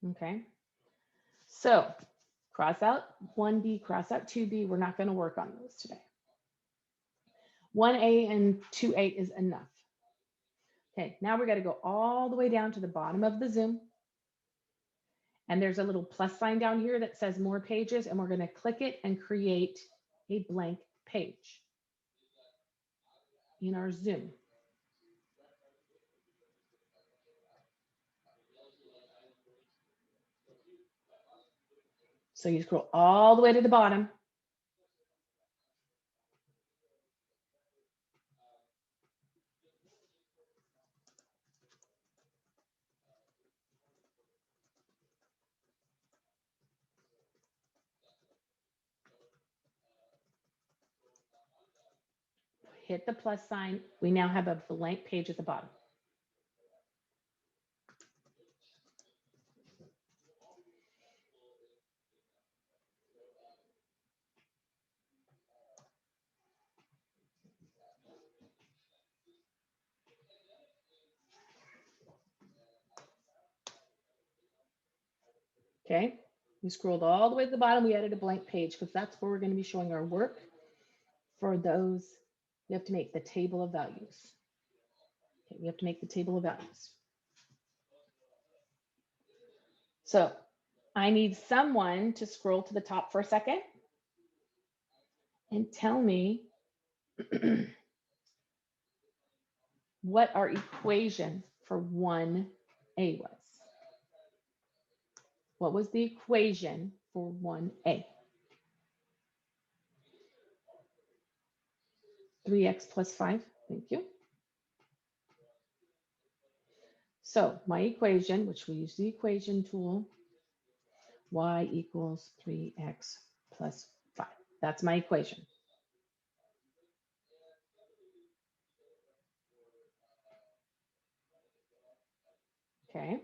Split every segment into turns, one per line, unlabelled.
Okay, so cross out 1b, cross out 2b. We're not going to work on those today. 1a and 2a is enough. Okay, now we got to go all the way down to the bottom of the Zoom. And there's a little plus sign down here that says more pages, and we're going to click it and create a blank page in our Zoom. So you scroll all the way to the bottom. Hit the plus sign. We now have a blank page at the bottom. Okay, we scrolled all the way to the bottom. We added a blank page because that's where we're going to be showing our work. For those, we have to make the table of values. Okay, we have to make the table of values. So I need someone to scroll to the top for a second and tell me what our equation for 1a was. What was the equation for 1a? 3x plus 5. Thank you. So my equation, which we use the equation tool, y equals 3x plus 5. That's my equation. Okay.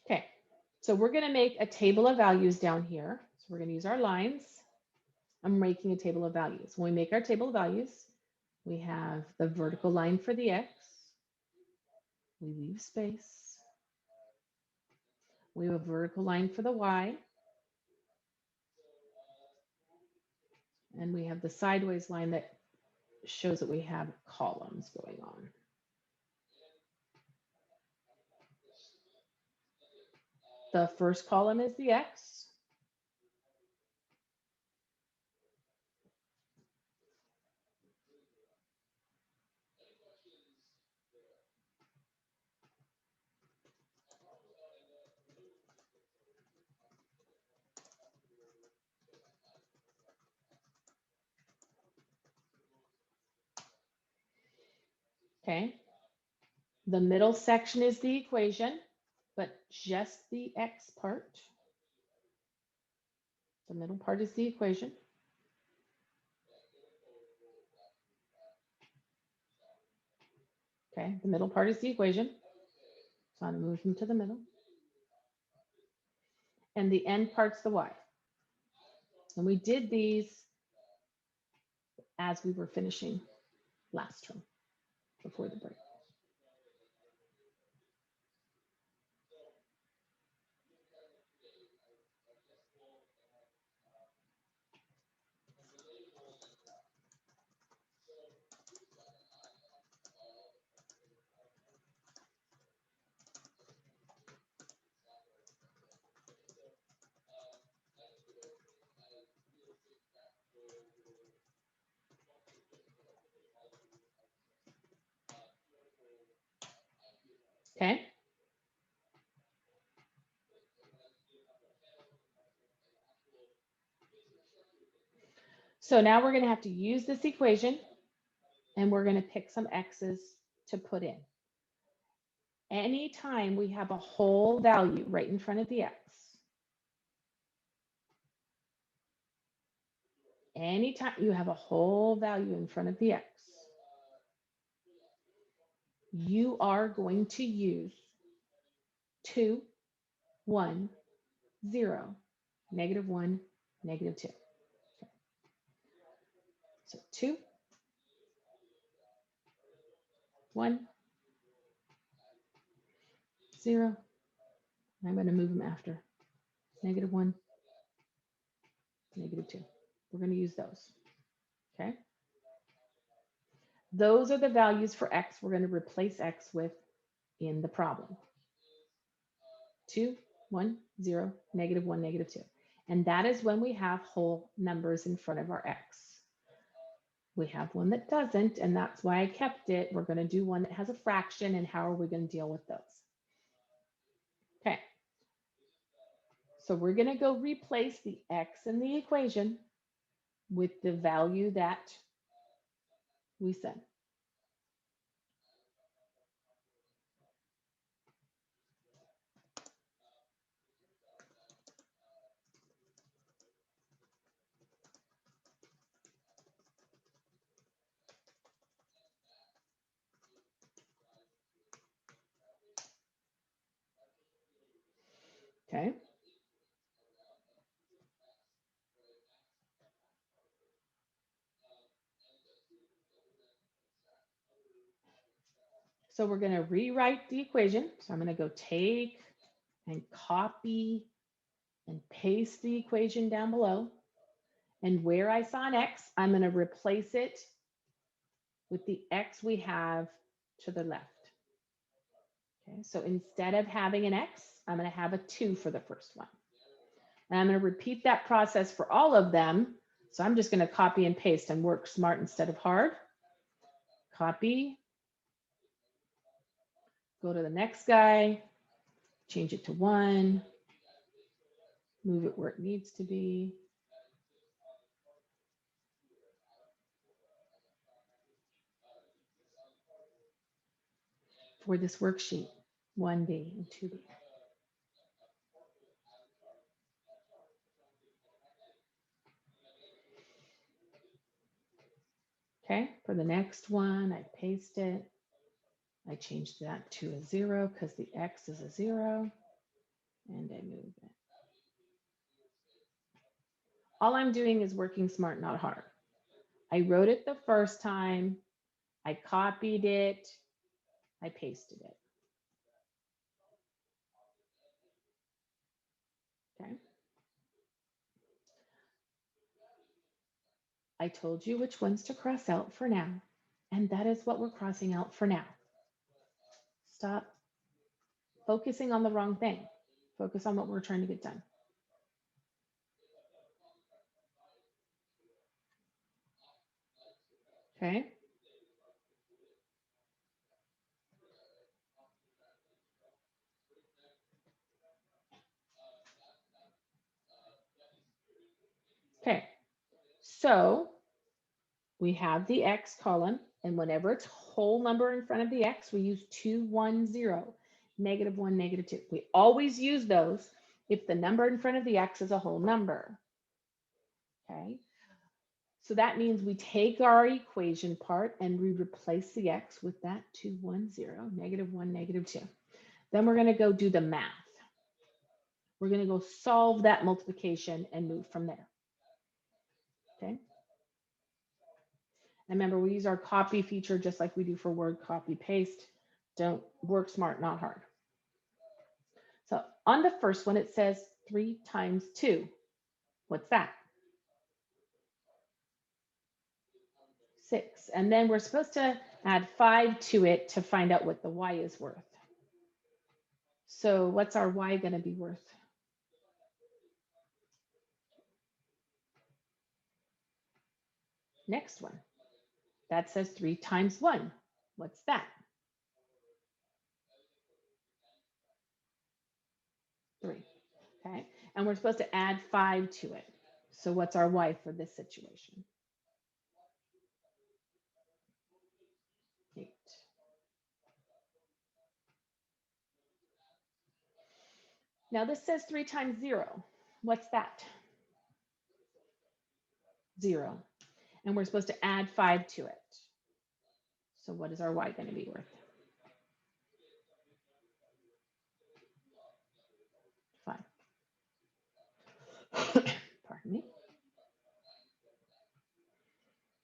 Okay, so we're going to make a table of values down here. So we're going to use our lines. I'm making a table of values. When we make our table of values, we have the vertical line for the x. We leave space. We have a vertical line for the y. And we have the sideways line that shows that we have columns going on. The first column is the x. Okay. The middle section is the equation, but just the x part. The middle part is the equation. Okay, the middle part is the equation. So I'm moving to the middle. And the end part's the y. And we did these as we were finishing last term before the break. Okay. So now we're going to have to use this equation and we're going to pick some x's to put in. Anytime we have a whole value right in front of the x, anytime you have a whole value in front of the x, you are going to use 2, 1, 0, -1, -2. Okay. So 2, 1, 0. I'm going to move them after. -1, -2. We're going to use those. Okay. Those are the values for x we're going to replace x with in the problem. 2, 1, 0, -1, -2. And that is when we have whole numbers in front of our x. We have one that doesn't, and that's why I kept it. We're going to do one that has a fraction, and how are we going to deal with those? Okay. So we're going to go replace the x in the equation with the value that we said. Okay. So we're going to rewrite the equation. So I'm going to go take and copy and paste the equation down below. And where I saw an x, I'm going to replace it with the x we have to the left. Okay, so instead of having an x, I'm going to have a 2 for the first one. And I'm going to repeat that process for all of them. So I'm just going to copy and paste and work smart instead of hard. Copy. Go to the next guy. Change it to 1. Move it where it needs to be. For this worksheet, 1B and 2B. Okay, for the next one, I paste it. I changed that to a 0 because the x is a 0, and I move it. All I'm doing is working smart, not hard. I wrote it the first time, I copied it, I pasted it. Okay. I told you which ones to cross out for now, and that is what we're crossing out for now. Stop focusing on the wrong thing. Focus on what we're trying to get done. Okay. Okay. So we have the x column, and whenever it's whole number in front of the x, we use 2, 1, 0, -1, -2. We always use those if the number in front of the x is a whole number. Okay. So that means we take our equation part and we replace the x with that 2, 1, 0, -1, -2. Then we're going to go do the math. We're going to go solve that multiplication and move from there. Okay. And remember, we use our copy feature just like we do for Word, copy, paste. Don't work smart, not hard. So on the first one, it says 3 times 2. What's that? 6. And then we're supposed to add 5 to it to find out what the y is worth. So what's our y going to be worth? Next one. That says 3 times 1. What's that? 3. Okay. And we're supposed to add 5 to it. So what's our y for this situation? 8. Now this says 3 times 0. What's that? 0. And we're supposed to add 5 to it. So what is our y going to be worth? 5. Pardon me.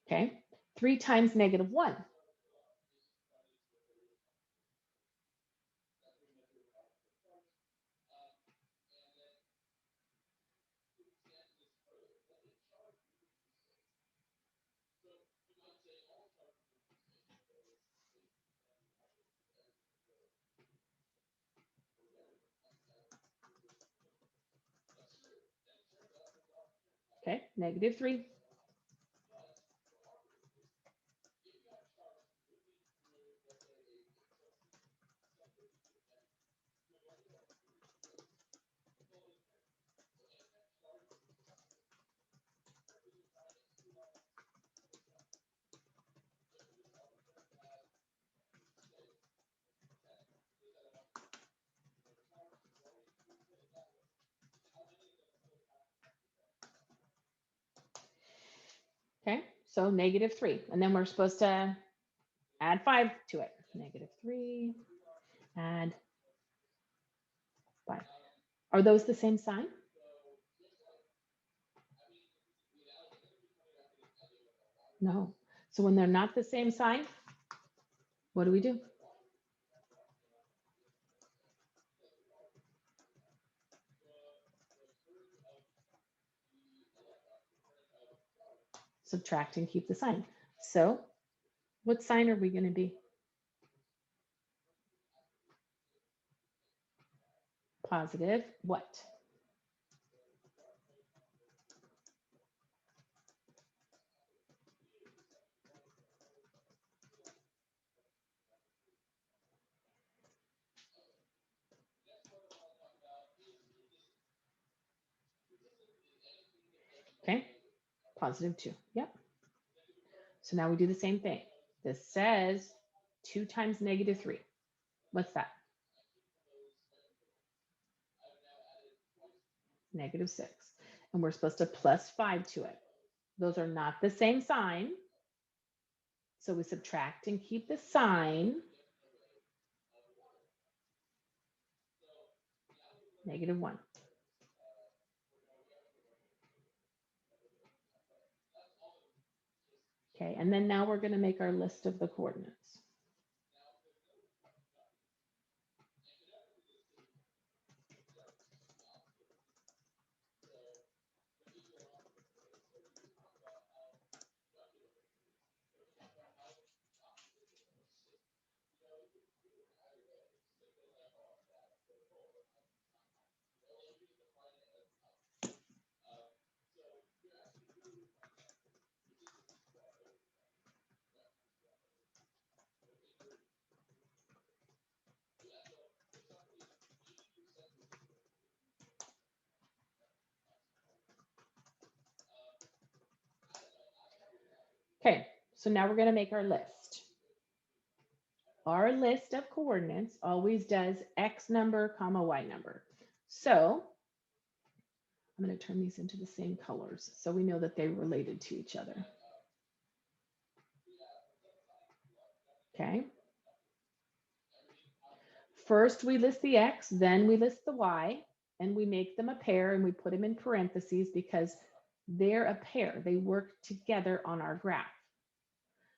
Okay. 3 times -1. Okay, -3. Okay, so -3. And then we're supposed to add 5 to it. -3, add 5. Are those the same sign? No. So when they're not the same sign, what do we do? Subtract and keep the sign. So what sign are we going to be? Positive what? Okay, +2. Yep. So now we do the same thing. This says 2 times -3. What's that? -6. And we're supposed to plus 5 to it. Those are not the same sign. So we subtract and keep the sign. -1. Okay, and then now we're going to make our list of the coordinates. Okay, so now we're going to make our list. Our list of coordinates always does X number, comma, Y number. So I'm going to turn these into the same colors so we know that they're related to each other. Okay. First, we list the X, then we list the Y, and we make them a pair and we put them in parentheses because they're a pair. They work together on our graph.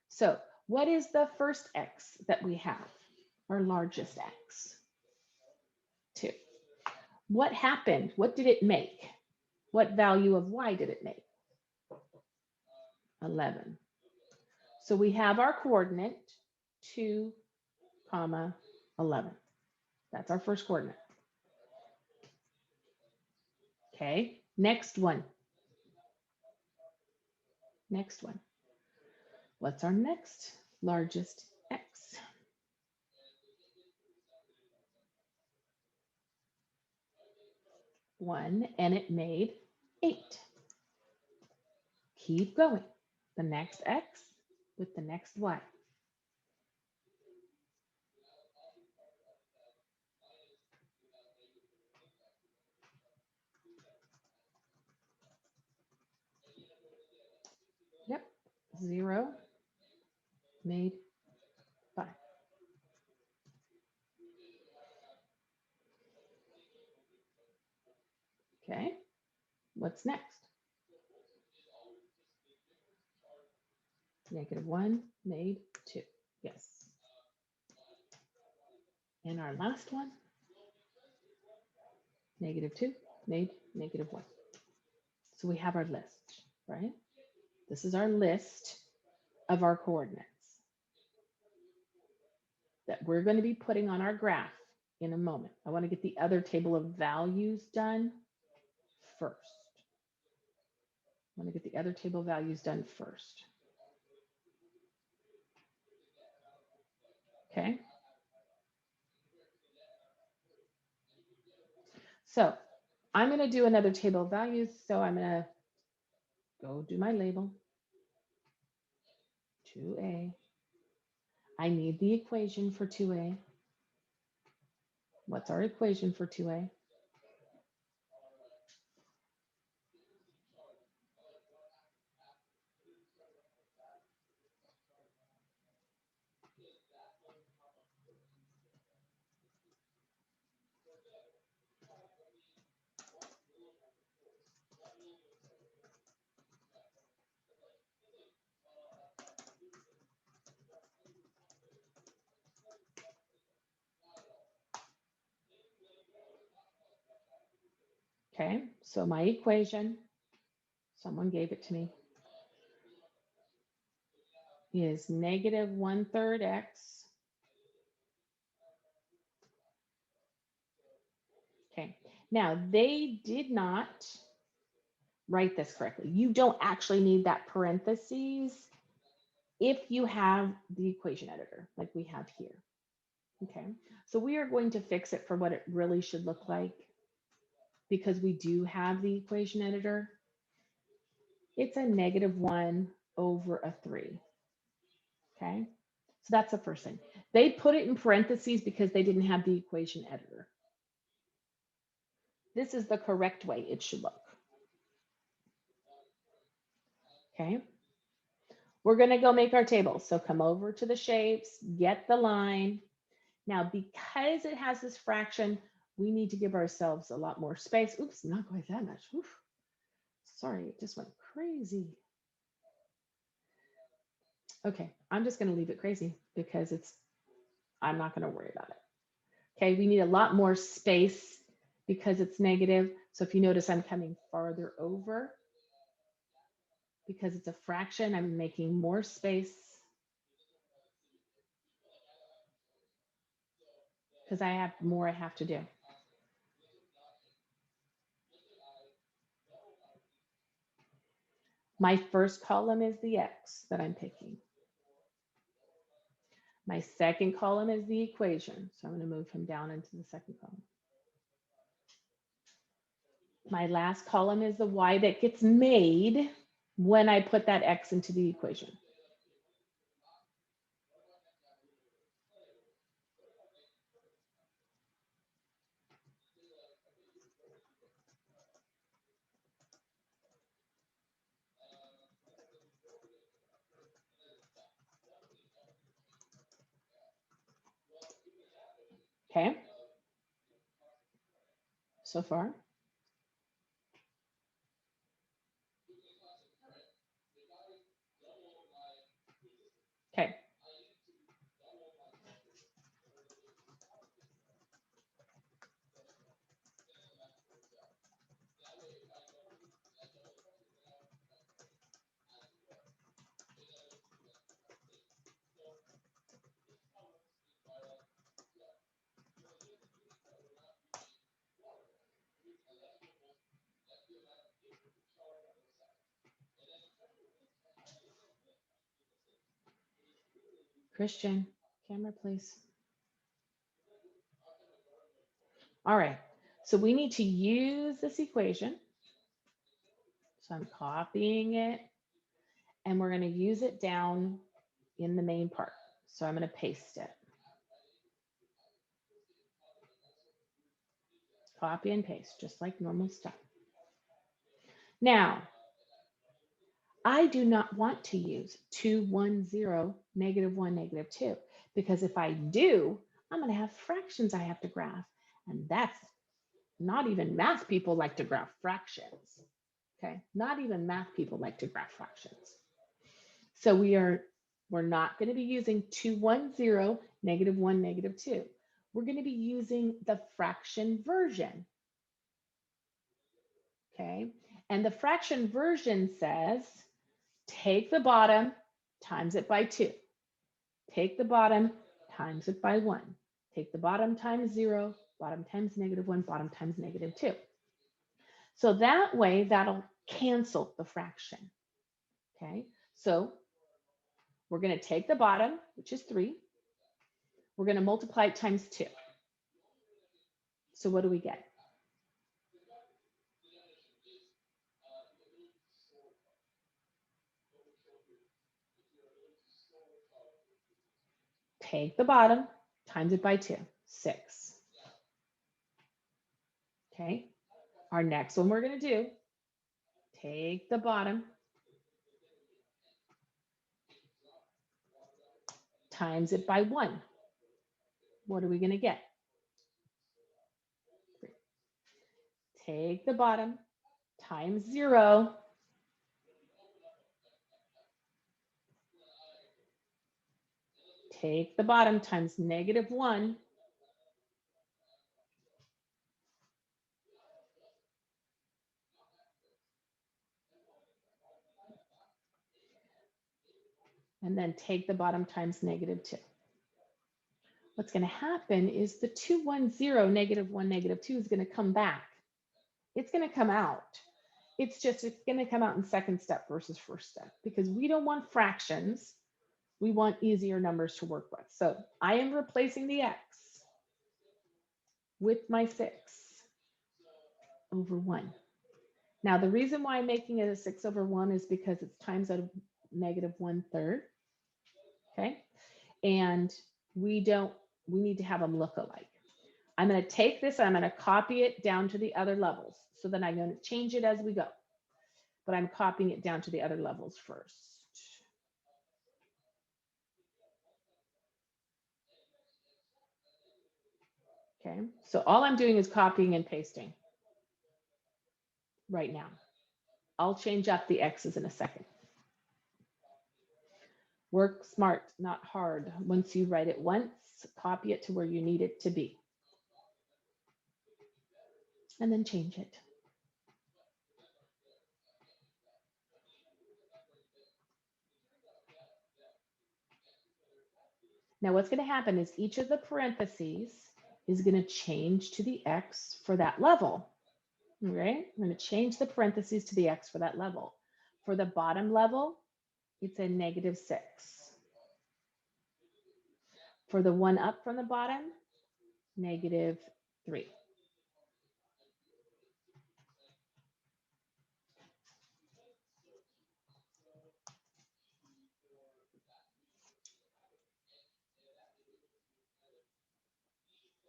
So what is the first X that we have? Our largest X? 2. What happened? What did it make? What value of Y did it make? 11. So we have our coordinate 2, comma, 11. That's our first coordinate. Okay, next one. Next one. What's our next largest X? 1, and it made 8. Keep going. The next X with the next Y. 0 made 5. Okay, what's next? -1 made 2. Yes. And our last one, -2 made -1. So we have our list, right? This is our list of our coordinates that we're going to be putting on our graph in a moment. I want to get the other table of values done first. I want to get the other table of values done first. Okay. So I'm going to do another table of values. So I'm going to go do my label. 2a. I need the equation for 2a. What's our equation for 2a? Okay, so my equation, someone gave it to me, is -1/3 x. Okay, now they did not write this correctly. You don't actually need that parentheses if you have the equation editor like we have here. Okay, so we are going to fix it for what it really should look like because we do have the equation editor. It's a -1/3. Okay, so that's the first thing. They put it in parentheses because they didn't have the equation editor. This is the correct way it should look. Okay, we're going to go make our table. So come over to the shapes, get the line. Now, because it has this fraction, we need to give ourselves a lot more space. Oops, not quite that much. Oof. Sorry, it just went crazy. Okay, I'm just going to leave it crazy because I'm not going to worry about it. Okay, we need a lot more space because it's negative. So if you notice, I'm coming farther over because it's a fraction. I'm making more space because I have more I have to do. My first column is the x that I'm picking. My second column is the equation. So I'm going to move him down into the second column. My last column is the y that gets made when I put that x into the equation. Okay. So far. Okay. Christian, camera, please. All right. So we need to use this equation. So I'm copying it and we're going to use it down in the main part. So I'm going to paste it. Copy and paste, just like normal stuff. Now, I do not want to use 2, 1, 0, negative 1, negative 2, because if I do, I'm going to have fractions I have to graph. And that's not even math people like to graph fractions. Okay, not even math people like to graph fractions. So we're not going to be using 2, 1, 0, negative 1, negative 2. We're going to be using the fraction version. Okay, and the fraction version says take the bottom, times it by 2. Take the bottom, times it by 1. Take the bottom times 0, bottom times negative 1, bottom times negative 2. So that way, that'll cancel the fraction. Okay, so we're going to take the bottom, which is 3. We're going to multiply it times 2. So what do we get? Take the bottom, times it by 2, 6. Okay, our next one we're going to do, take the bottom, times it by 1. What are we going to get? 3. Take the bottom, times 0. Take the bottom times negative 1. And then take the bottom times negative 2. What's going to happen is the 2, 1, 0, negative 1, negative 2 is going to come back. It's going to come out. It's going to come out in second step versus first step because we don't want fractions. We want easier numbers to work with. So I am replacing the x with my 6 over 1. Now, the reason why I'm making it a 6 over 1 is because it's times out of negative 1/3. Okay. And we need to have them look alike. I'm going to take this, I'm going to copy it down to the other levels. So then I'm going to change it as we go. But I'm copying it down to the other levels first. Okay, so all I'm doing is copying and pasting right now. I'll change up the x's in a second. Work smart, not hard. Once you write it once, copy it to where you need it to be. And then change it. Now what's going to happen is each of the parentheses is going to change to the x for that level. Right? I'm going to change the parentheses to the x for that level. For the bottom level, it's a negative 6. For the one up from the bottom, negative 3.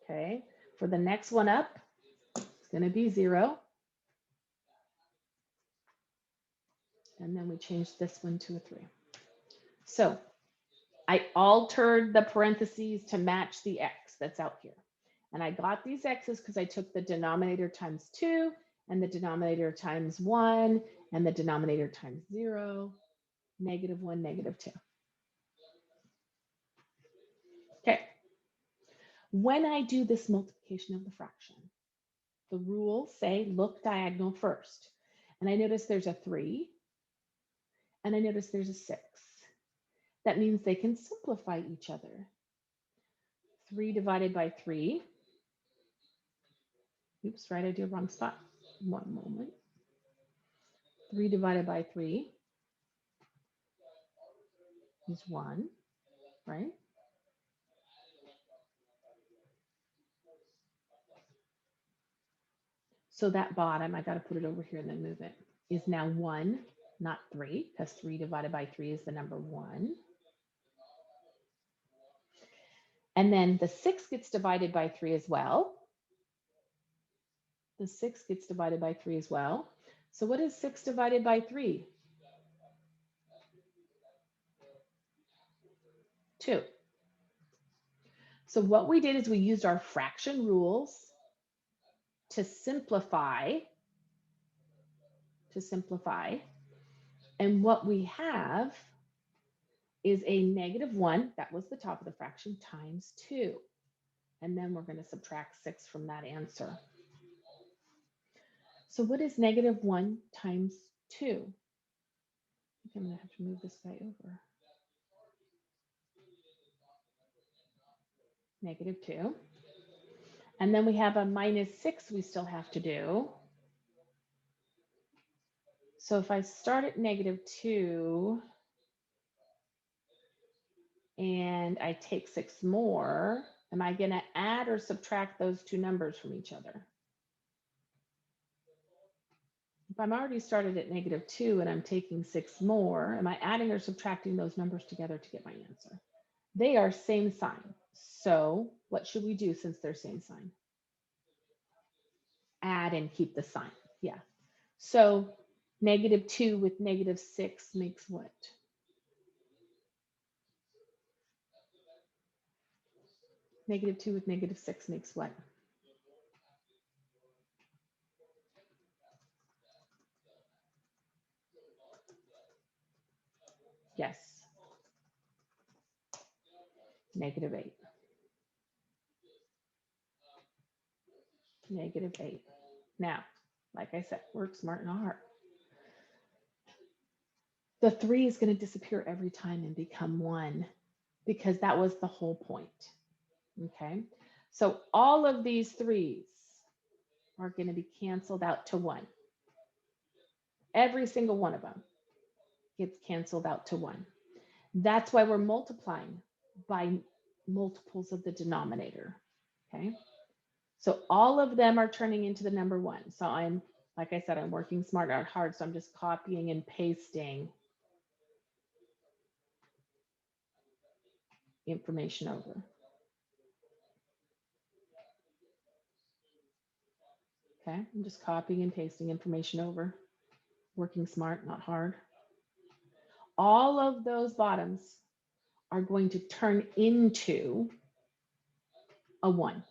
Okay, for the next one up, it's going to be 0. And then we change this one to a 3. So I altered the parentheses to match the x that's out here. And I got these x's because I took the denominator times 2 and the denominator times 1 and the denominator times 0, negative 1, negative 2. Okay. When I do this multiplication of the fraction, the rules say look diagonal first. And I notice there's a 3 and I notice there's a 6. That means they can simplify each other. 3 divided by 3. Oops, right, I did a wrong spot. One moment. 3 divided by 3 is 1, right? So that bottom, I got to put it over here and then move it, is now 1, not 3, because 3 divided by 3 is the number 1. And then the 6 gets divided by 3 as well. The 6 gets divided by 3 as well. So what is 6 divided by 3? 2. So what we did is we used our fraction rules to simplify. And what we have is a -1, that was the top of the fraction, times 2. And then we're going to subtract 6 from that answer. So what is -1 times 2? I think I'm going to have to move this guy over. -2. And then we have a -6 we still have to do. So if I start at -2 and I take 6 more, am I going to add or subtract those two numbers from each other? If I'm already started at -2 and I'm taking 6 more, am I adding or subtracting those numbers together to get my answer? They are same sign. So what should we do since they're same sign? Add and keep the sign. Yeah. So -2 with -6 makes what? -2 with -6 makes what? Yes. -8. -8. Now, like I said, work smart, not hard. The 3 is going to disappear every time and become 1 because that was the whole point. Okay. So all of these 3's are going to be canceled out to 1. Every single one of them gets canceled out to 1. That's why we're multiplying by multiples of the denominator. Okay. So all of them are turning into the number 1. So I'm, like I said, I'm working smart, not hard. So I'm just copying and pasting information over. Okay, I'm just copying and pasting information over. Working smart, not hard. All of those bottoms are going to turn into a 1.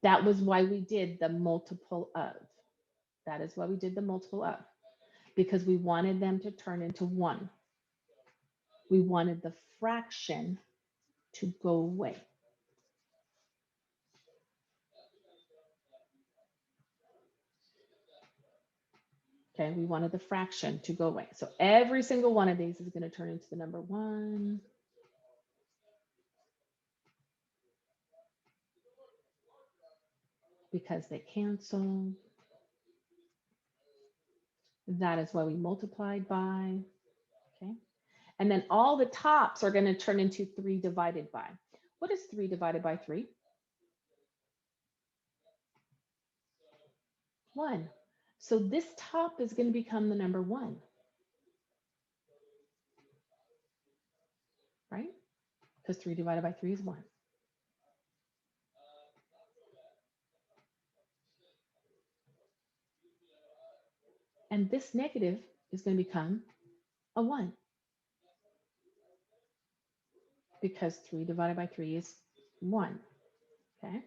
That was why we did the multiple of. That is why we did the multiple of, because we wanted them to turn into 1. We wanted the fraction to go away. Okay, we wanted the fraction to go away. So every single one of these is going to turn into the number 1. Because they cancel. That is why we multiplied by. Okay. And then all the tops are going to turn into 3 divided by. What is 3 divided by 3? 1. So this top is going to become the number 1. Right? Because 3 divided by 3 is 1. And this negative is going to become a 1. Because 3 divided by 3 is 1. Okay.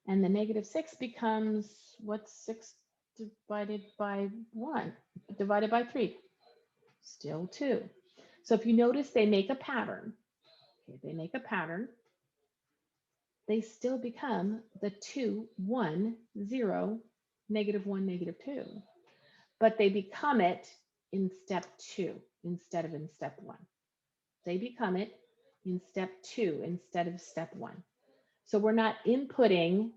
And the -6 becomes, what's 6 divided by 1? Divided by 3? Still 2. So if you notice, they make a pattern. Okay, they make a pattern. They still become the 2, 1, 0, -1, -2. But they become it in step 2 instead of in step 1. They become it in step 2 instead of step 1. So we're not inputting,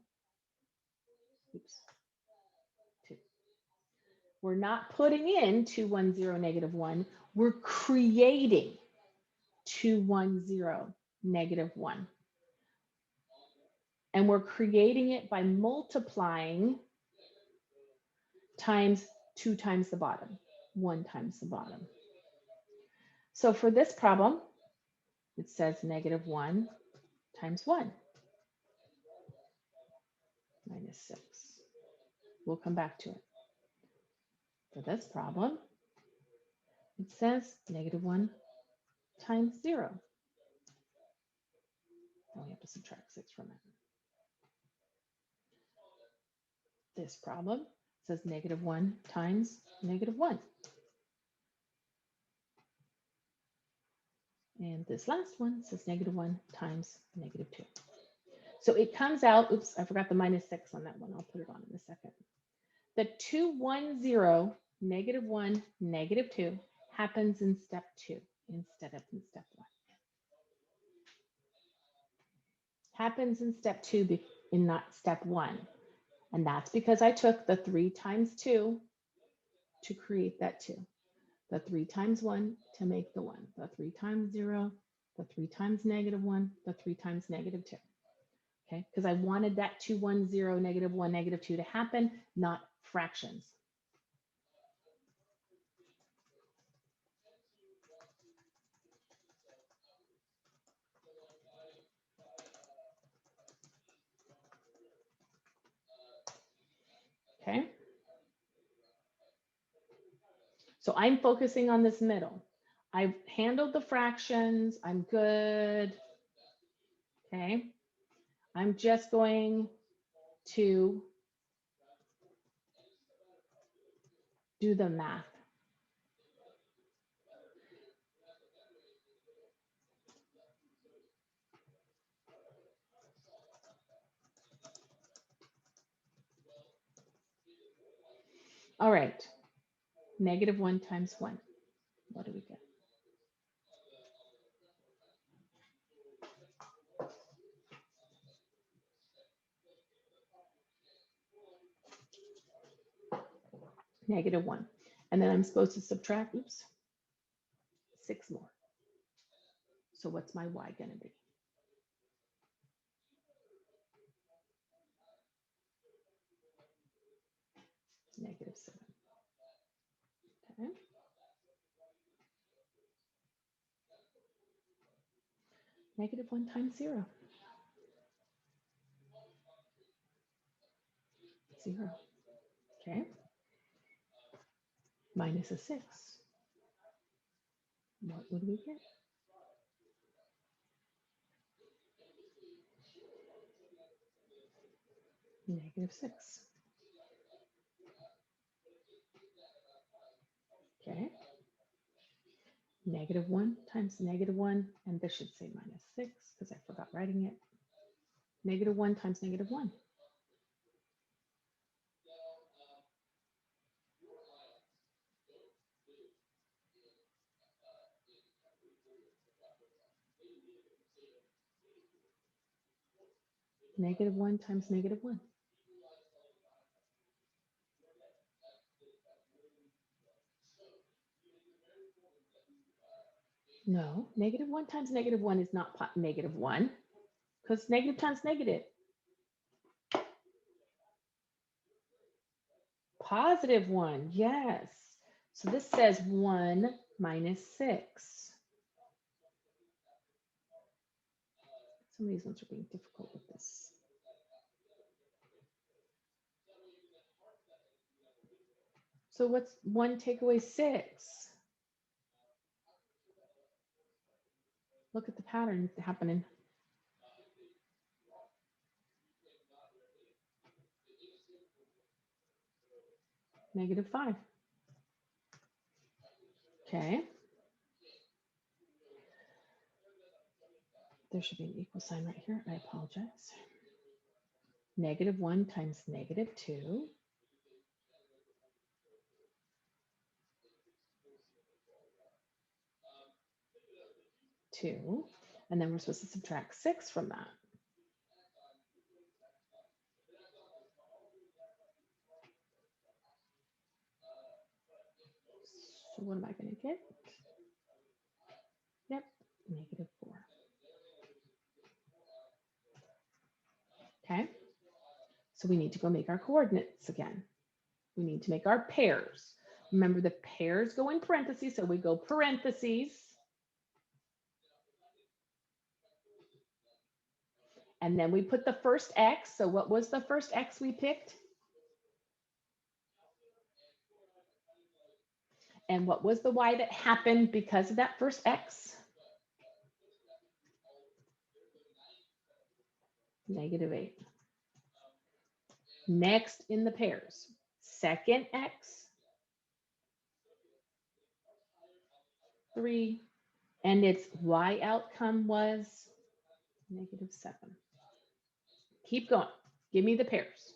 oops, 2. We're not putting in 2, 1, 0, -1. We're creating 2, 1, 0, -1. And we're creating it by multiplying times 2 times the bottom, 1 times the bottom. So for this problem, it says -1 times 1 minus 6. We'll come back to it. For this problem, it says -1 times 0. Then we have to subtract 6 from it. This problem says -1 times -1. And this last one says -1 times -2. So it comes out, oops, I forgot the -6 on that one. I'll put it on in a second. The 2, 1, 0, -1, -2 happens in step 2 instead of in step 1. Happens in step 2 in not step 1. And that's because I took the 3 times 2 to create that 2. The 3 times 1 to make the 1. The 3 times 0, the 3 times -1, the 3 times -2. Okay, because I wanted that 2, 1, 0, -1, -2 to happen, not fractions. Okay. So I'm focusing on this middle. I've handled the fractions. I'm good. Okay. I'm just going to do the math. All right. -1 times 1. What do we get? -1. And then I'm supposed to subtract, oops, 6 more. So what's my y going to be? -7. Okay. -1 times 0. 0. Okay. Minus a 6. What would we get? -6. Okay. -1 times -1, and this should say -6 because I forgot writing it. -1 times -1. -1 times -1. No, -1 times -1 is not -1 because negative times negative. +1, yes. So this says 1 minus 6. Some of these ones are being difficult with this. So what's 1 take away 6? Look at the pattern happening. -5. Okay. There should be an equal sign right here. I apologize. -1 times -2. 2. And then we're supposed to subtract 6 from that. So what am I going to get? Yep, -4. Okay. So we need to go make our coordinates again. We need to make our pairs. Remember, the pairs go in parentheses, so we go parentheses. And then we put the first x. So what was the first x we picked? And what was the y that happened because of that first x? -8. Next in the pairs, second x, 3, and its y outcome was -7. Keep going. Give me the pairs.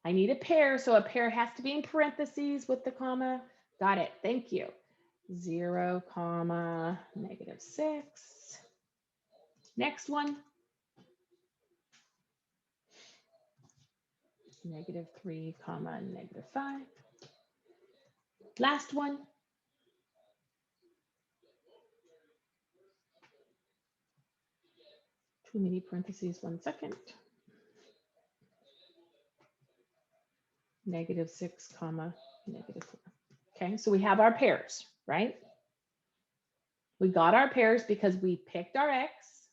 I need a pair, so a pair has to be in parentheses with the comma. Got it. Thank you. 0, -6. Next one. -3, -5. Last one. Too many parentheses, 1 second. -6, -4. Okay, so we have our pairs, right? We got our pairs because we picked our x,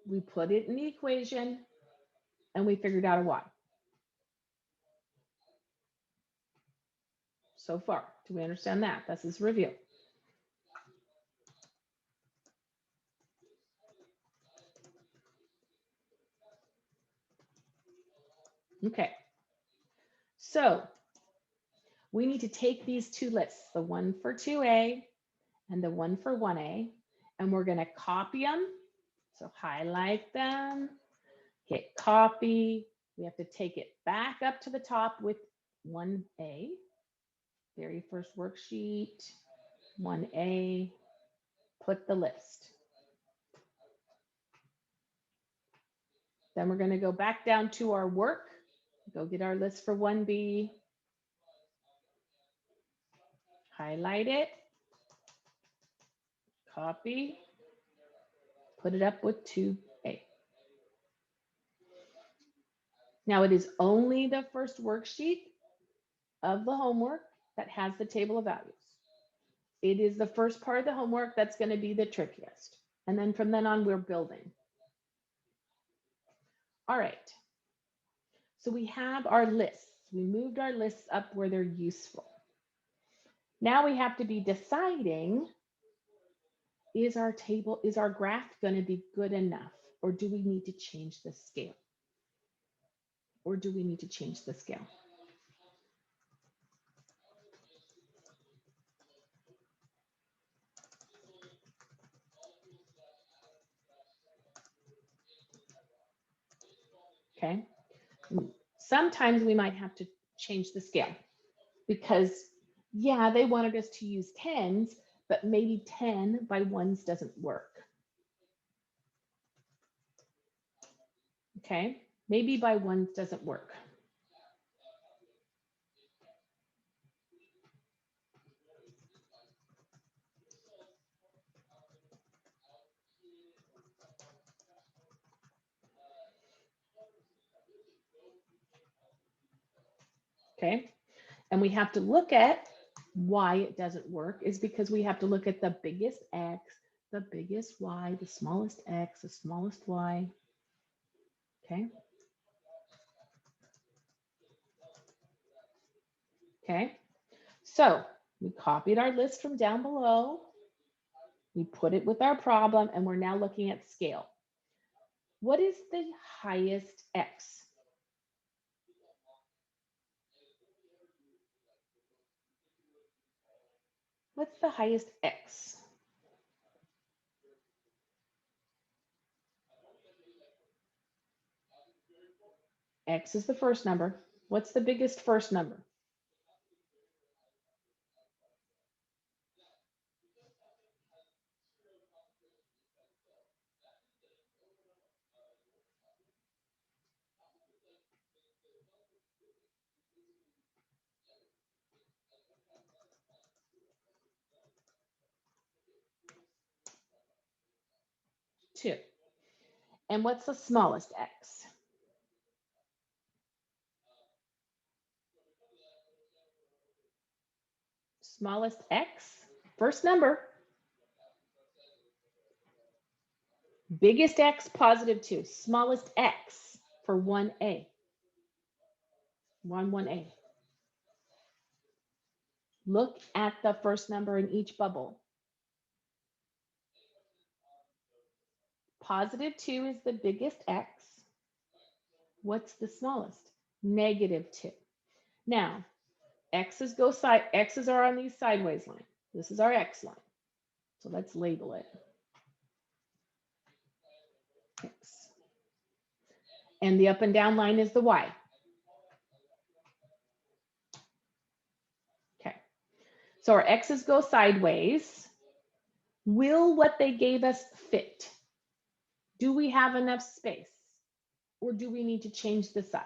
we put it in the equation, and we figured out a y. So far, do we understand that? This is review. Okay, so we need to take these two lists, the one for 2a and the one for 1a, and we're going to copy them. So highlight them, hit copy. We have to take it back up to the top with 1a, very first worksheet, 1a, put the list. Then we're going to go back down to our work, go get our list for 1b, highlight it, copy, put it up with 2a. Now it is only the first worksheet of the homework that has the table of values. It is the first part of the homework that's going to be the trickiest. And then from then on, we're building. All right. So we have our lists. We moved our lists up where they're useful. Now we have to be deciding, is our graph going to be good enough? Or do we need to change the scale? Okay. Sometimes we might have to change the scale because, yeah, they wanted us to use 10s, but maybe 10 by 1s doesn't work. Okay, maybe by 1s doesn't work. Okay, and we have to look at why it doesn't work is because we have to look at the biggest x, the biggest y, the smallest x, the smallest y. Okay. Okay, so we copied our list from down below. We put it with our problem, and we're now looking at scale. What is the highest x? What's the highest x? X is the first number. What's the biggest first number? Two. And what's the smallest x? Smallest x, first number. Biggest x, +2. Smallest x for 1a. 1A. Look at the first number in each bubble. Positive 2 is the biggest X. What's the smallest? Negative 2. Now, X's are on these sideways line. This is our X line. So let's label it X. And the up and down line is the Y. Okay. So our X's go sideways. Will what they gave us fit? Do we have enough space? Or do we need to change the size?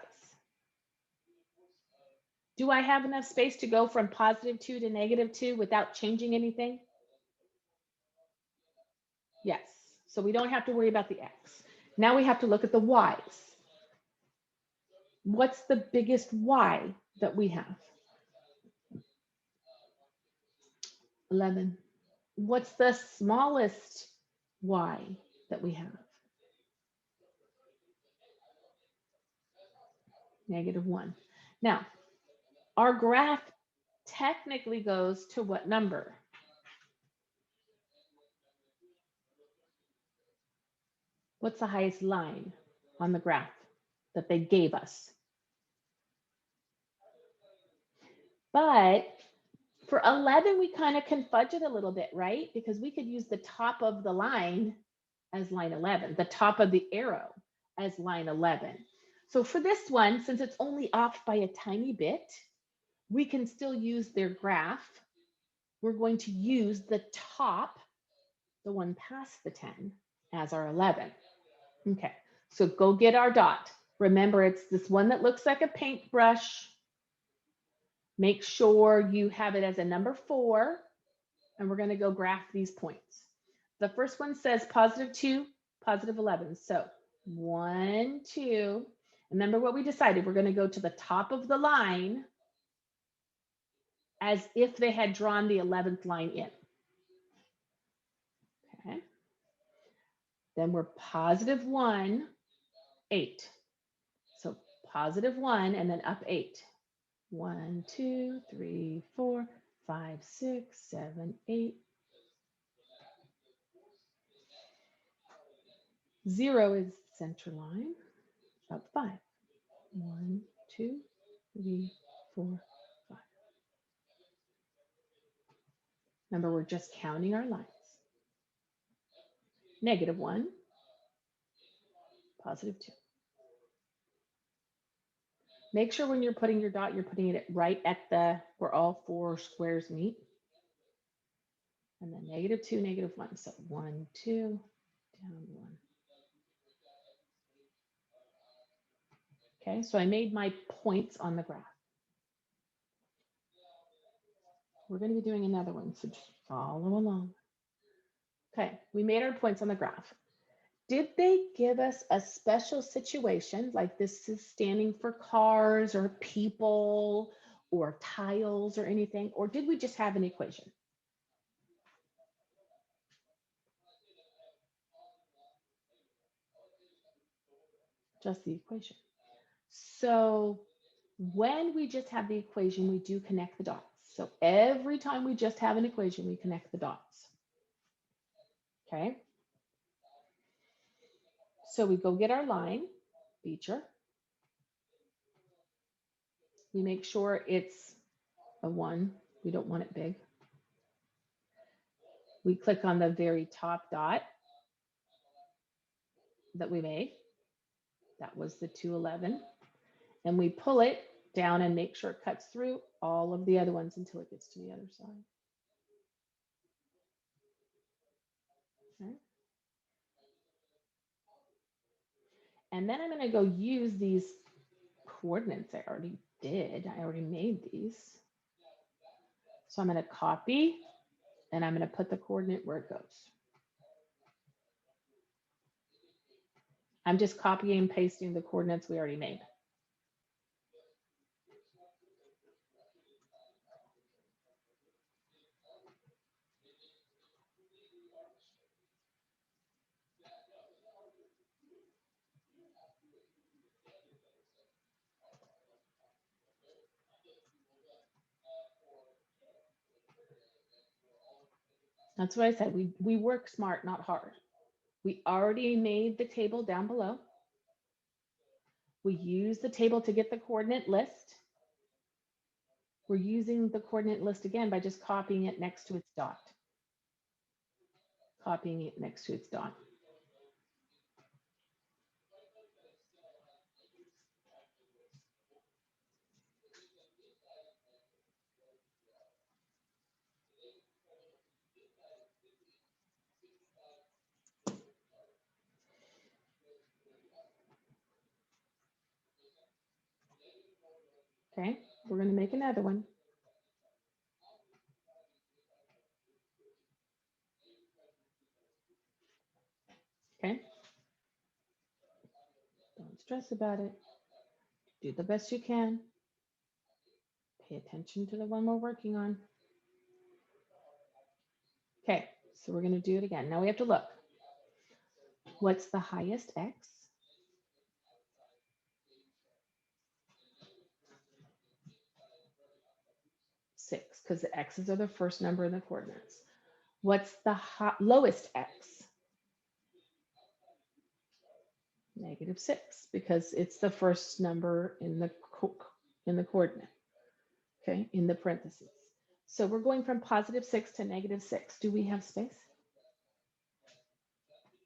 Do I have enough space to go from positive 2 to negative 2 without changing anything? Yes. So we don't have to worry about the X. Now we have to look at the Y's. What's the biggest Y that we have? 11. What's the smallest Y that we have? -1. Now, our graph technically goes to what number? What's the highest line on the graph that they gave us? But for 11, we kind of can fudge it a little bit, right? Because we could use the top of the line as line 11, the top of the arrow as line 11. So for this one, since it's only off by a tiny bit, we can still use their graph. We're going to use the top, the one past the 10, as our 11. Okay, so go get our dot. Remember, it's this one that looks like a paintbrush. Make sure you have it as a number 4, and we're going to go graph these points. The first one says positive 2, positive 11. So 1, 2. Remember what we decided. We're going to go to the top of the line as if they had drawn the 11th line in. Okay. Then we're positive 1, 8. So positive 1 and then up 8. 1, 2, 3, 4, 5, 6, 7, 8. 0 is center line, up 5. 1, 2, 3, 4, 5. Remember, we're just counting our lines. -1, positive 2. Make sure when you're putting your dot, you're putting it right at where all 4 squares meet. And then -2, -1. So 1, 2, down 1. Okay, so I made my points on the graph. We're going to be doing another one, so just follow along. Okay, we made our points on the graph. Did they give us a special situation, like this is standing for cars or people or tiles or anything, or did we just have an equation? Just the equation. So when we just have the equation, we do connect the dots. So every time we just have an equation, we connect the dots. Okay. So we go get our line, feature. We make sure it's a 1. We don't want it big. We click on the very top dot that we made. That was the 211. And we pull it down and make sure it cuts through all of the other ones until it gets to the other side. Okay. And then I'm going to go use these coordinates I already did. I already made these. So I'm going to copy and I'm going to put the coordinate where it goes. I'm just copying and pasting the coordinates we already made. That's what I said. We work smart, not hard. We already made the table down below. We use the table to get the coordinate list. We're using the coordinate list again by just copying it next to its dot. Copying it next to its dot. Okay, we're going to make another one. Okay. Don't stress about it. Do the best you can. Pay attention to the one we're working on. Okay, so we're going to do it again. Now we have to look. What's the highest x? 6, because the x's are the first number in the coordinates. What's the lowest x? -6, because it's the first number in the coordinate, okay, in the parentheses. So we're going from +6 to -6. Do we have space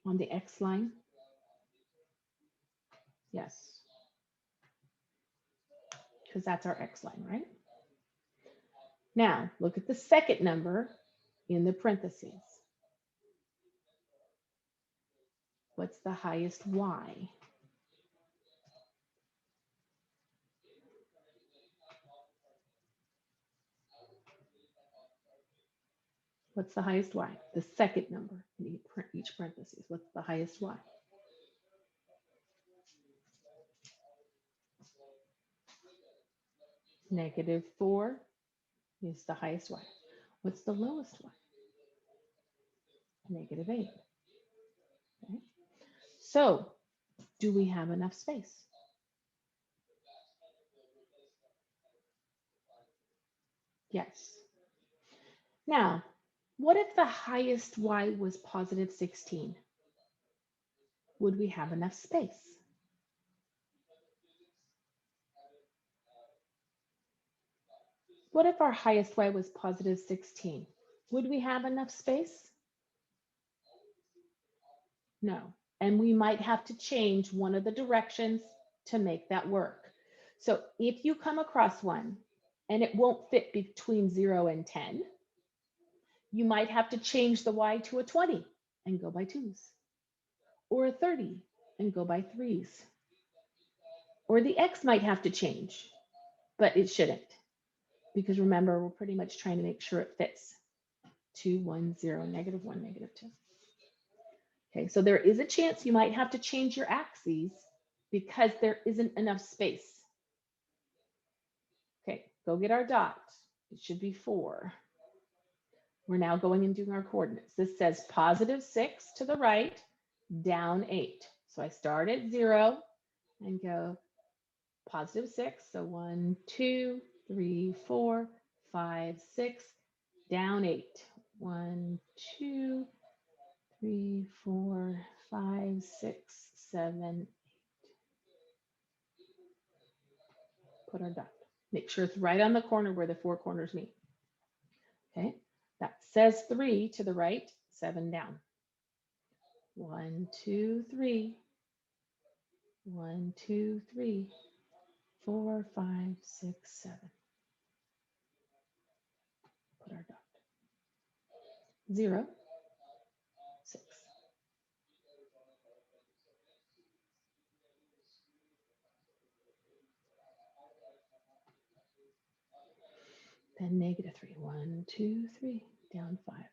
on the x line? Yes, because that's our x line, right? Now, look at the second number in the parentheses. What's the highest y? What's the highest y? The second number in each parentheses. What's the highest y? -4 is the highest y. What's the lowest y? -8. Okay. So, do we have enough space? Yes. Now, what if the highest y was +16? Would we have enough space? What if our highest y was +16? Would we have enough space? No. And we might have to change one of the directions to make that work. So if you come across one and it won't fit between 0 and 10, you might have to change the y to a 20 and go by 2s, or a 30 and go by 3s. Or the x might have to change, but it shouldn't, because remember, we're pretty much trying to make sure it fits. 2, 1, 0, -1, -2. Okay, so there is a chance you might have to change your axes because there isn't enough space. Okay, go get our dot. It should be 4. We're now going and doing our coordinates. This says +6 to the right, down 8. So I start at 0 and go +6. So 1, 2, 3, 4, 5, 6, down 8. 1, 2, 3, 4, 5, 6, 7, 8. Put our dot. Make sure it's right on the corner where the 4 corners meet. Okay, that says 3 to the right, 7 down. 1, 2, 3. 1, 2, 3, 4, 5, 6, 7. Put our dot. 0, 6. Then -3. 1, 2, 3. Down 5.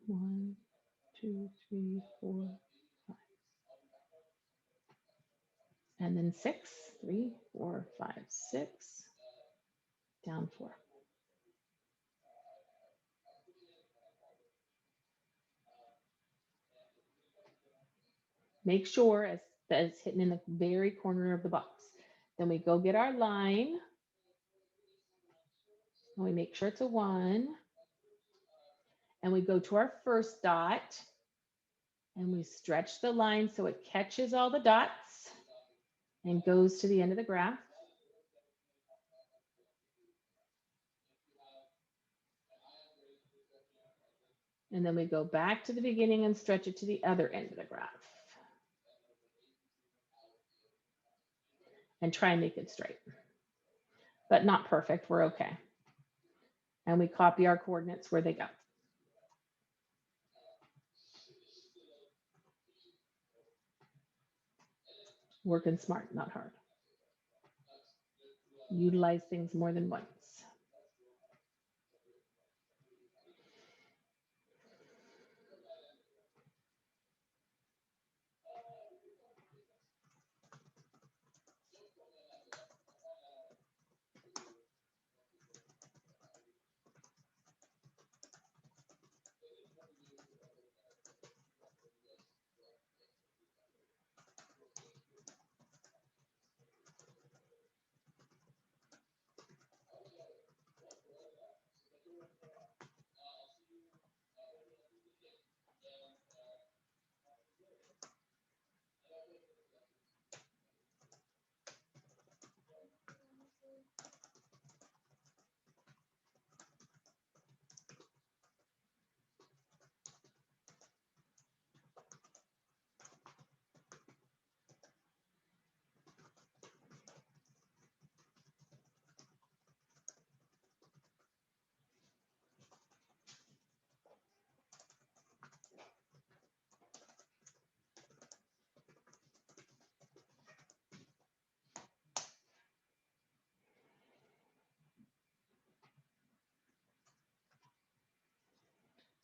1, 2, 3, 4, 5. And then 6. 3, 4, 5, 6. Down 4. Make sure that it's hidden in the very corner of the box. Then we go get our line. And we make sure it's a 1. And we go to our first dot and we stretch the line so it catches all the dots and goes to the end of the graph. And then we go back to the beginning and stretch it to the other end of the graph. And try and make it straight. But not perfect, we're okay. And we copy our coordinates where they go. Working smart, not hard. Utilize things more than once.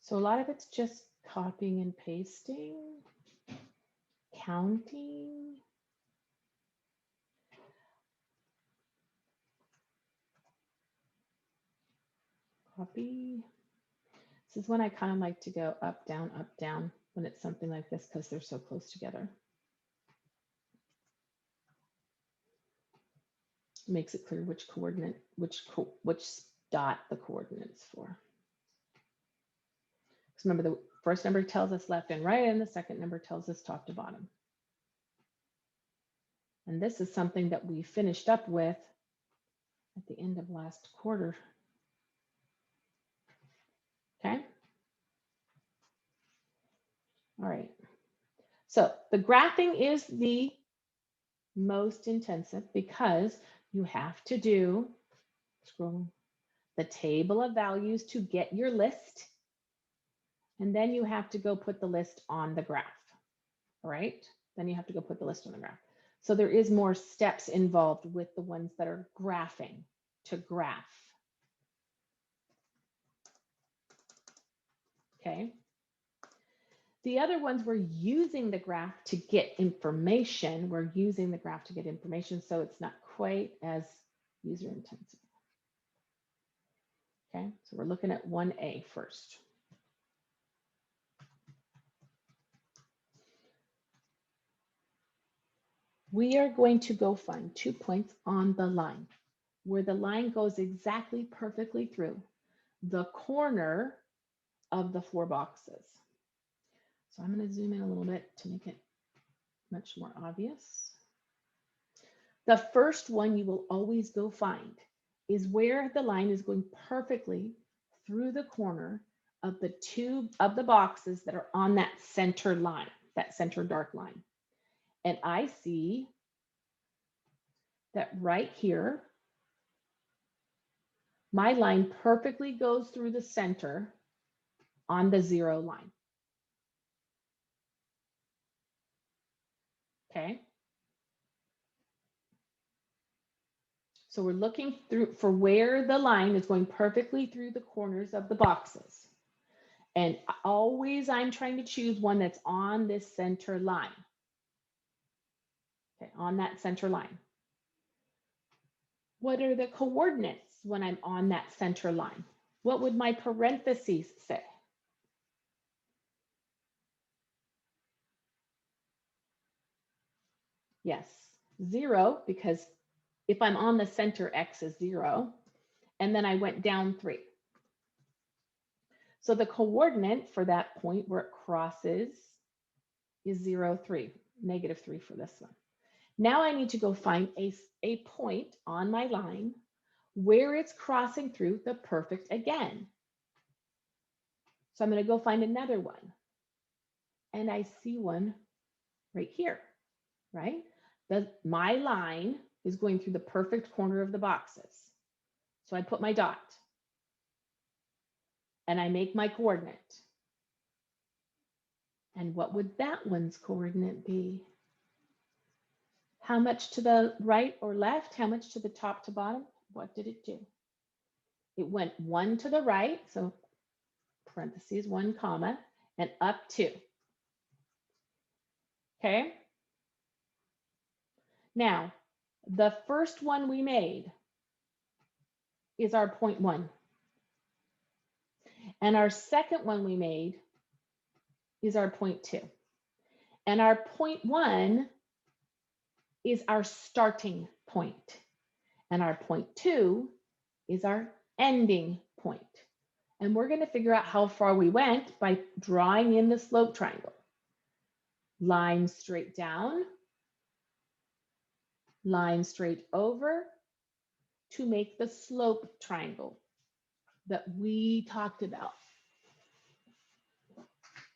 So a lot of it's just copying and pasting, counting. Copy. This is when I kind of like to go up, down when it's something like this because they're so close together. It makes it clear which coordinate, which dot the coordinates for. Because remember, the first number tells us left and right, and the second number tells us top to bottom. And this is something that we finished up with at the end of last quarter. Okay. All right. So the graphing is the most intensive because you have to do, scroll, the table of values to get your list. And then you have to go put the list on the graph. All right. Then you have to go put the list on the graph. So there is more steps involved with the ones that are graphing to graph. Okay. The other ones, we're using the graph to get information. We're using the graph to get information, so it's not quite as user intensive. Okay, so we're looking at 1A first. We are going to go find 2 points on the line where the line goes exactly perfectly through the corner of the 4 boxes. So I'm going to zoom in a little bit to make it much more obvious. The first one you will always go find is where the line is going perfectly through the corner of the 2 of the boxes that are on that center line, that center dark line. And I see that right here, my line perfectly goes through the center on the 0 line. Okay. So we're looking through for where the line is going perfectly through the corners of the boxes. And always I'm trying to choose one that's on this center line. Okay, on that center line. What are the coordinates when I'm on that center line? What would my parentheses say? Yes, 0, because if I'm on the center, X is 0. And then I went down 3. So the coordinate for that point where it crosses is 0, 3, -3 for this one. Now I need to go find a point on my line where it's crossing through the perfect again. So I'm going to go find another one. And I see one right here, right? My line is going through the perfect corner of the boxes. So I put my dot and I make my coordinate. And what would that one's coordinate be? How much to the right or left? How much to the top to bottom? What did it do? It went 1 to the right, so parentheses, 1 comma, and up 2. Okay? Now, the first one we made is our point 1. And our second one we made is our point 2. And our point 1 is our starting point. And our point 2 is our ending point. And we're going to figure out how far we went by drawing in the slope triangle. Line straight down, line straight over to make the slope triangle that we talked about.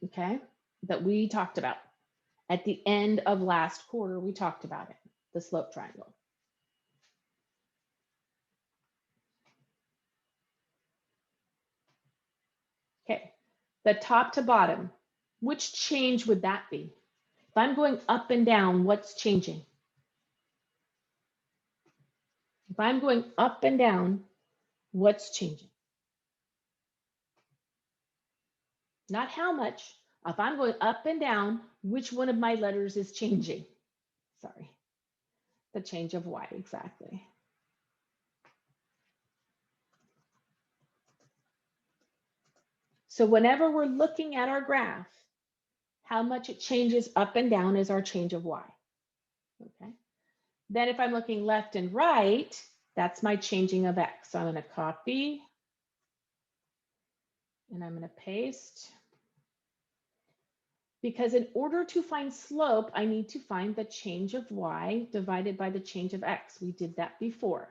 Okay, that we talked about. At the end of last quarter, we talked about it, the slope triangle. Okay, the top to bottom, which change would that be? If I'm going up and down, what's changing? If I'm going up and down, what's changing? Not how much. If I'm going up and down, which one of my letters is changing? Sorry, the change of y, exactly. So whenever we're looking at our graph, how much it changes up and down is our change of y. Okay. Then if I'm looking left and right, that's my changing of x. So I'm going to copy and I'm going to paste. Because in order to find slope, I need to find the change of y divided by the change of x. We did that before.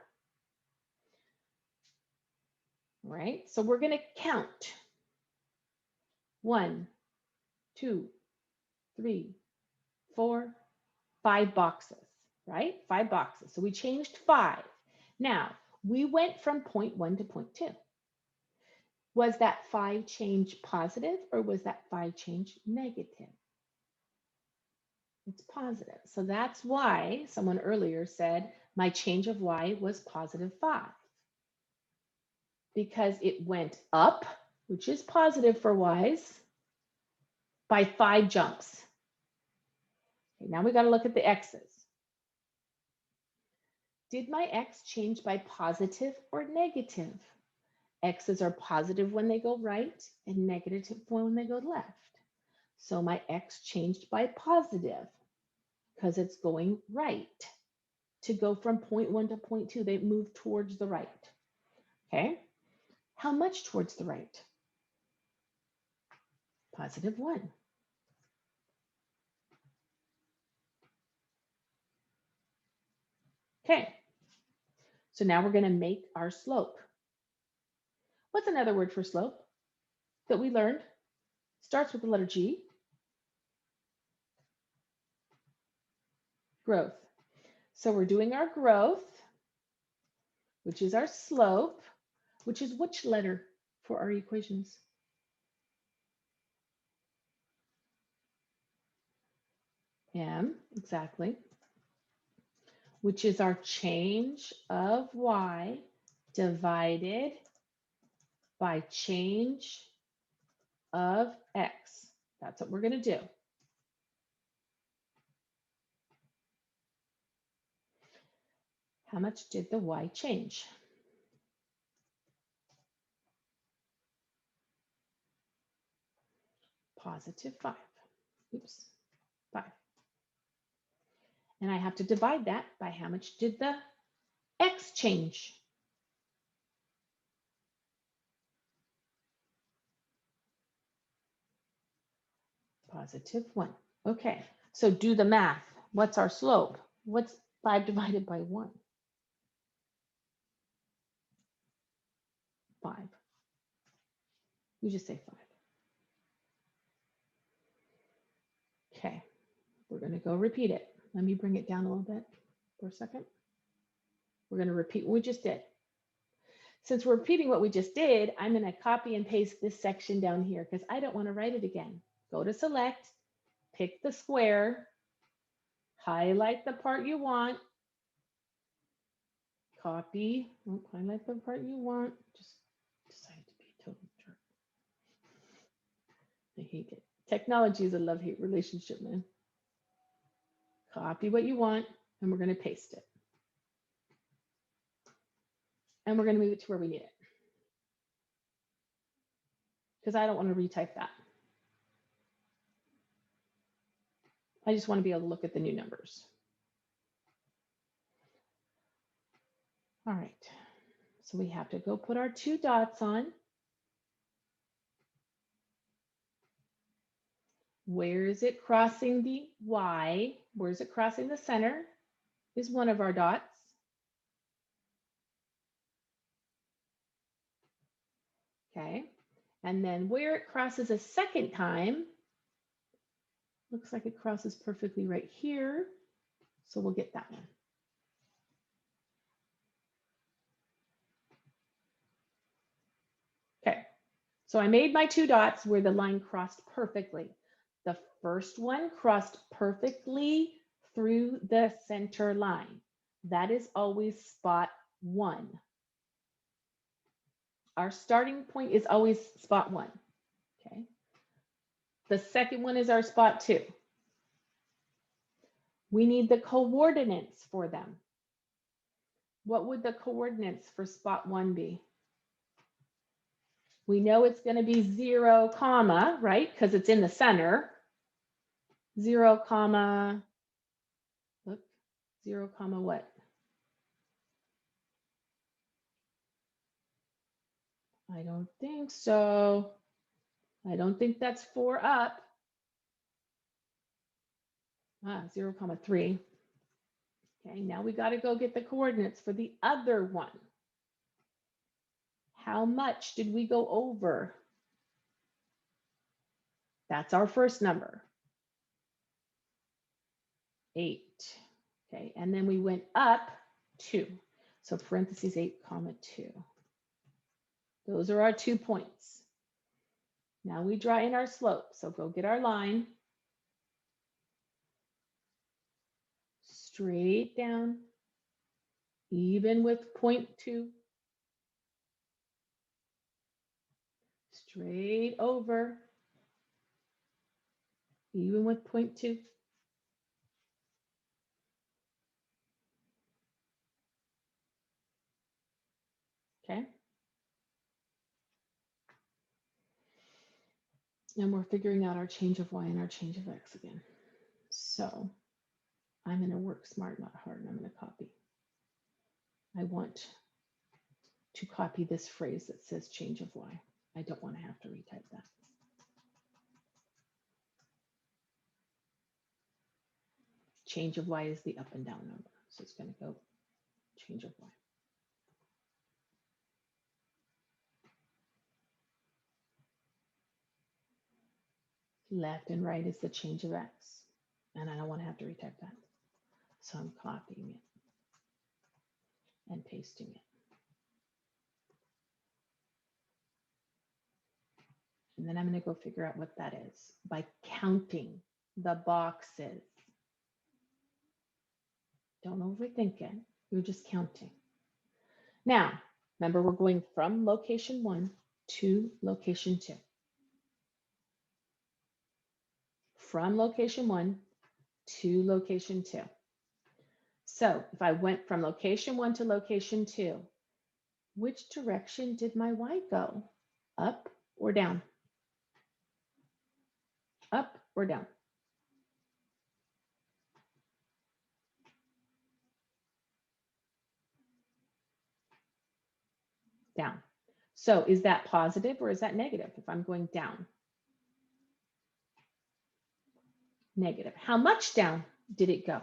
Right? So we're going to count. 1, 2, 3, 4, 5 boxes, right? 5 boxes. So we changed 5. Now, we went from point 1 to point 2. Was that 5 change positive or was that 5 change negative? It's positive. So that's why someone earlier said my change of y was positive 5. Because it went up, which is positive for y's, by 5 jumps. Okay, now we got to look at the x's. Did my x change by positive or negative? X's are positive when they go right and negative when they go left. So my x changed by positive because it's going right. To go from point 1 to point 2, they move towards the right. Okay, how much towards the right? Positive 1. Okay, so now we're going to make our slope. What's another word for slope that we learned? Starts with the letter G. Growth. So we're doing our growth, which is our slope, which is which letter for our equations? M, exactly. Which is our change of y divided by change of x. That's what we're going to do. How much did the y change? Positive 5. Oops, 5. And I have to divide that by how much did the x change? +1. Okay, so do the math. What's our slope? What's 5 divided by 1? 5. You just say 5. Okay, we're going to go repeat it. Let me bring it down a little bit for a second. We're going to repeat what we just did. Since we're repeating what we just did, I'm going to copy and paste this section down here because I don't want to write it again. Go to select, pick the square, highlight the part you want, copy, highlight the part you want. Just decide to be a total jerk. I hate it. Technology is a love-hate relationship, man. Copy what you want, and we're going to paste it. And we're going to move it to where we need it. Because I don't want to retype that. I just want to be able to look at the new numbers. All right. So we have to go put our 2 dots on. Where is it crossing the Y? Where is it crossing the center? Is one of our dots. Okay. And then where it crosses a second time, looks like it crosses perfectly right here. So we'll get that one. Okay. So I made my 2 dots where the line crossed perfectly. The first one crossed perfectly through the center line. That is always spot 1. Our starting point is always spot 1. Okay. The second one is our spot 2. We need the coordinates for them. What would the coordinates for spot 1 be? We know it's going to be 0, comma, right? Because it's in the center. 0, comma, look, 0, comma what? I don't think so. I don't think that's 4 up. 0, comma 3. Okay, now we got to go get the coordinates for the other one. How much did we go over? That's our first number. 8. Okay, and then we went up 2. So parentheses 8, comma 2. Those are our 2 points. Now we draw in our slope. So go get our line. Straight down, even with 0.2. Straight over, even with 0.2. Okay. And we're figuring out our change of y and our change of x again. So I'm going to work smart, not hard, and I'm going to copy. I want to copy this phrase that says change of y. I don't want to have to retype that. Change of y is the up and down number. So it's going to go change of y. Left and right is the change of x. And I don't want to have to retype that. So I'm copying it and pasting it. And then I'm going to go figure out what that is by counting the boxes. Don't overthink it. You're just counting. Now, remember, we're going from location 1 to location 2. From location 1 to location 2. So if I went from location 1 to location 2, which direction did my y go? Up or down? Up or down? Down. So is that positive or is that negative if I'm going down? negative. How much down did it go?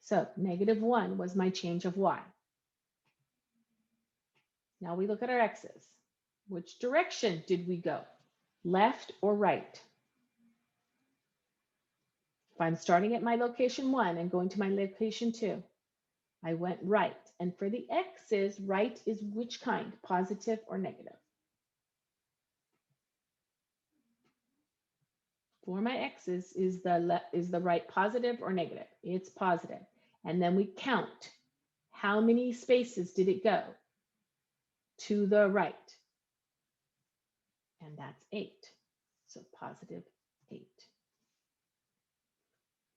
So -1 was my change of y. Now we look at our x's. Which direction did we go? Left or right? If I'm starting at my location 1 and going to my location 2, I went right. And for the x's, right is which kind? Positive or negative? For my x's, is the right positive or negative? It's positive. And then we count. How many spaces did it go to the right? And that's 8. So positive 8.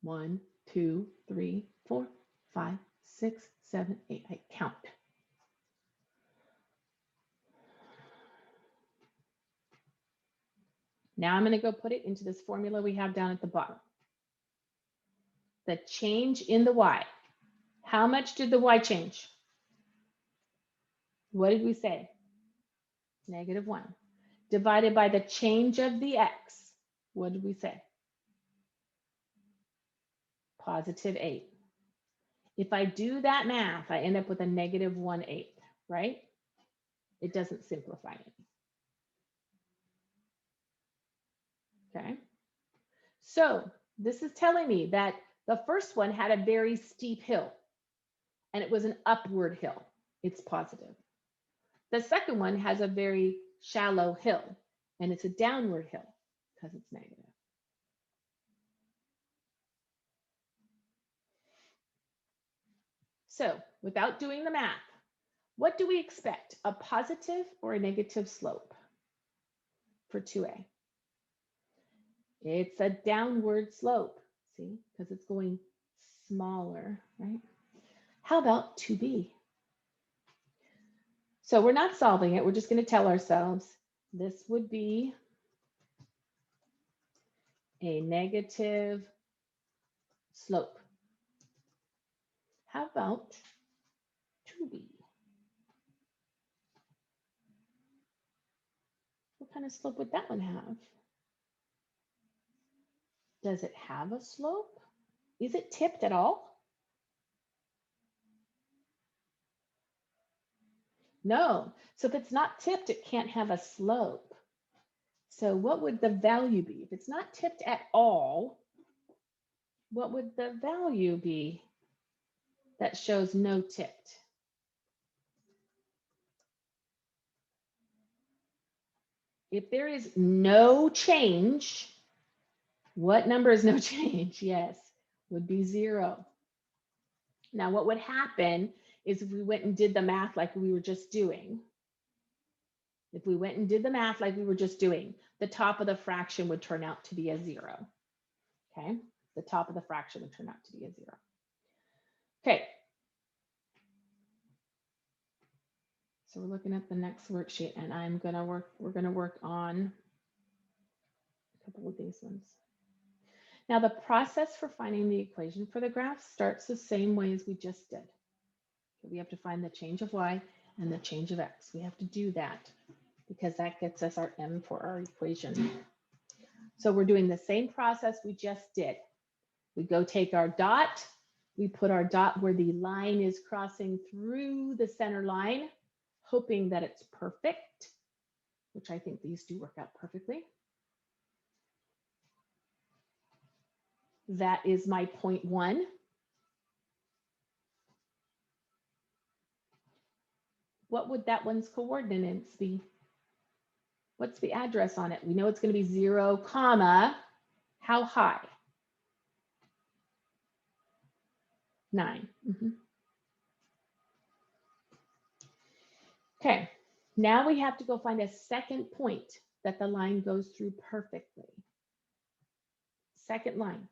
1, 2, 3, 4, 5, 6, 7, 8. I count. Now I'm going to go put it into this formula we have down at the bottom. The change in the y. How much did the y change? What did we say? -1. Divided by the change of the x. What did we say? Positive 8. If I do that math, I end up with a -1/8, right? It doesn't simplify it. Okay. So this is telling me that the first one had a very steep hill and it was an upward hill. It's positive. The second one has a very shallow hill and it's a downward hill because it's negative. So without doing the math, what do we expect? A positive or a negative slope for 2a? It's a downward slope, see, because it's going smaller, right? How about 2b? So we're not solving it. We're just going to tell ourselves this would be a negative slope. How about 2b? What kind of slope would that one have? Does it have a slope? Is it tipped at all? No. So if it's not tipped, it can't have a slope. So what would the value be? If it's not tipped at all, what would the value be that shows no tipped? If there is no change, what number is no change? Yes, would be 0. Now, what would happen is if we went and did the math like we were just doing, the top of the fraction would turn out to be a 0. Okay, the top of the fraction would turn out to be a 0. Okay. So we're looking at the next worksheet and we're gonna work on a couple of these ones. Now the process for finding the equation for the graph starts the same way as we just did. So we have to find the change of y and the change of x. We have to do that because that gets us our m for our equation. So we're doing the same process we just did. We go take our dot, we put our dot where the line is crossing through the center line, hoping that it's perfect, which I think these do work out perfectly. That is my point 1. What would that one's coordinates be? What's the address on it? We know it's going to be 0, comma, how high? 9. Okay, now we have to go find a second point that the line goes through perfectly. Second line,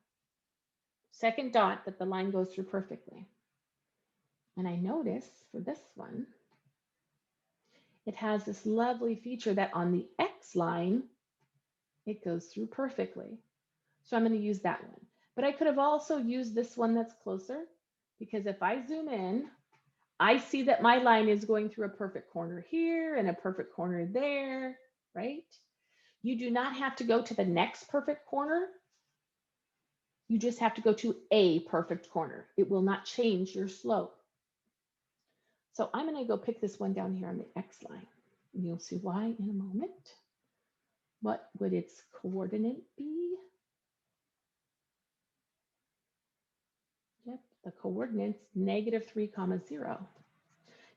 second dot that the line goes through perfectly. And I notice for this one, it has this lovely feature that on the X line, it goes through perfectly. So I'm going to use that one. But I could have also used this one that's closer, because if I zoom in, I see that my line is going through a perfect corner here and a perfect corner there, right? You do not have to go to the next perfect corner. You just have to go to a perfect corner. It will not change your slope. So I'm going to go pick this one down here on the X line. You'll see why in a moment. What would its coordinate be? Yep, the coordinates -3, 0,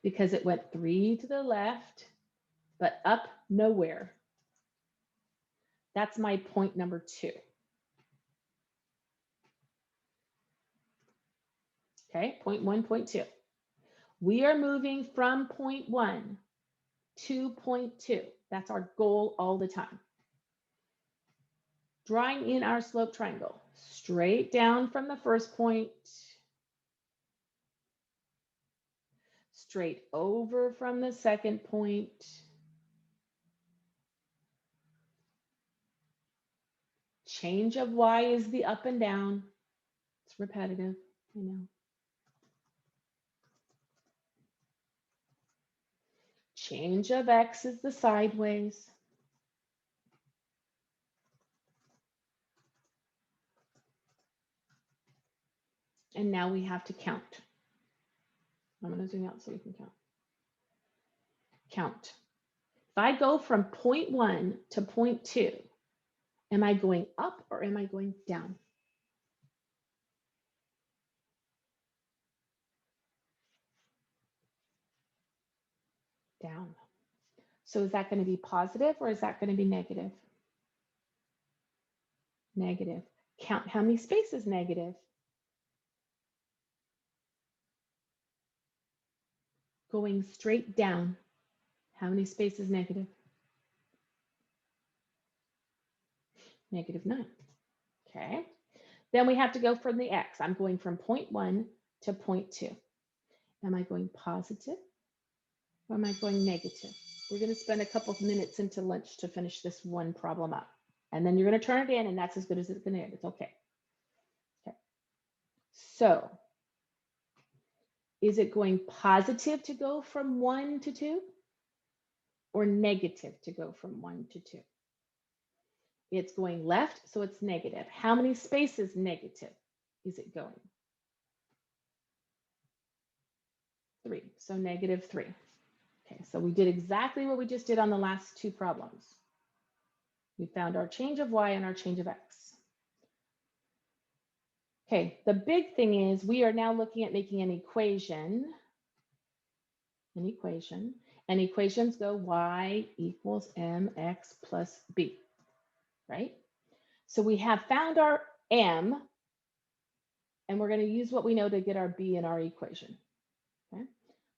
because it went 3 to the left, but up nowhere. That's my point number 2. Okay, point 1, point 2. We are moving from point 1 to point 2. That's our goal all the time. Drawing in our slope triangle, straight down from the first point, straight over from the second point, change of y is the up and down. It's repetitive, I know. Change of x is the sideways. And now we have to count. I'm going to zoom out so you can count. Count. If I go from point 1 to point 2, am I going up or am I going down? Down. So is that going to be positive or is that going to be negative? Negative. Count how many spaces negative. Going straight down, how many spaces negative? -9. Okay. Then we have to go from the x. I'm going from point 1 to point 2. Am I going positive or am I going negative? We're going to spend a couple of minutes into lunch to finish this one problem up. And then you're going to turn it in and that's as good as it's going to end. It's okay. Okay. So is it going positive to go from 1 to 2 or negative to go from 1 to 2? It's going left, so it's negative. How many spaces negative is it going? 3, so -3. Okay, so we did exactly what we just did on the last 2 problems. We found our change of y and our change of x. Okay, the big thing is we are now looking at making an equation. And equations go y equals mx plus b, right? So we have found our m, and we're going to use what we know to get our b in our equation. Okay,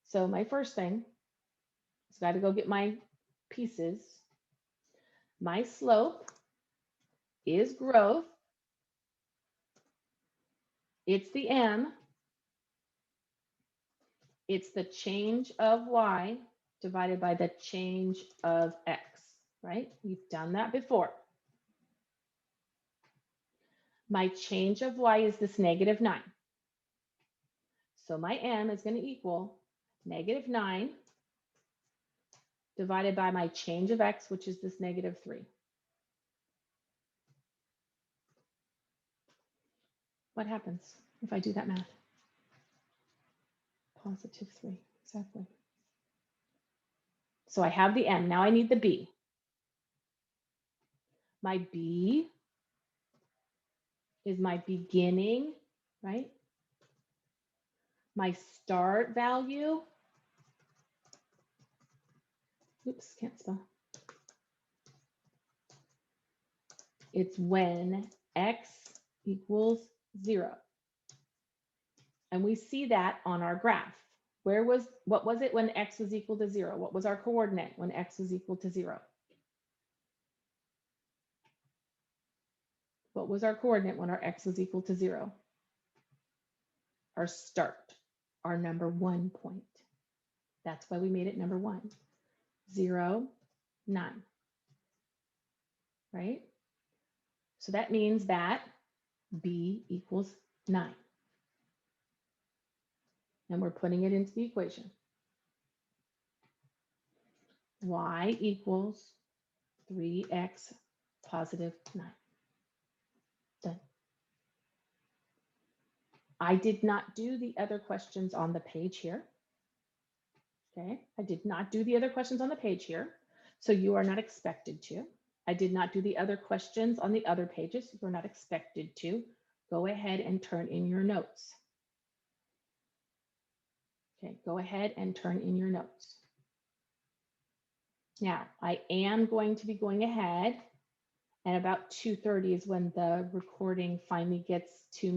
so my first thing is got to go get my pieces. My slope is growth. It's the m. It's the change of y divided by the change of x, right? We've done that before. My change of y is this -9. So my m is going to equal -9 divided by my change of x, which is this -3. What happens if I do that math? +3, exactly. So I have the m. Now I need the b. My b is my beginning, right? My start value. Oops, can't spell. It's when x equals 0. And we see that on our graph. What was it when x was equal to 0? What was our coordinate when x was equal to 0? What was our coordinate when our x was equal to 0? Our start, our number 1 point. That's why we made it number 1. 0, 9. Right? So that means that b equals 9. And we're putting it into the equation. Y equals 3x positive 9. Done. I did not do the other questions on the page here. Okay, I did not do the other questions on the page here, so you are not expected to. I did not do the other questions on the other pages. You're not expected to. Go ahead and turn in your notes. Okay, go ahead and turn in your notes. Now, I am going to be going ahead, and about 2:30 is when the recording finally gets to me.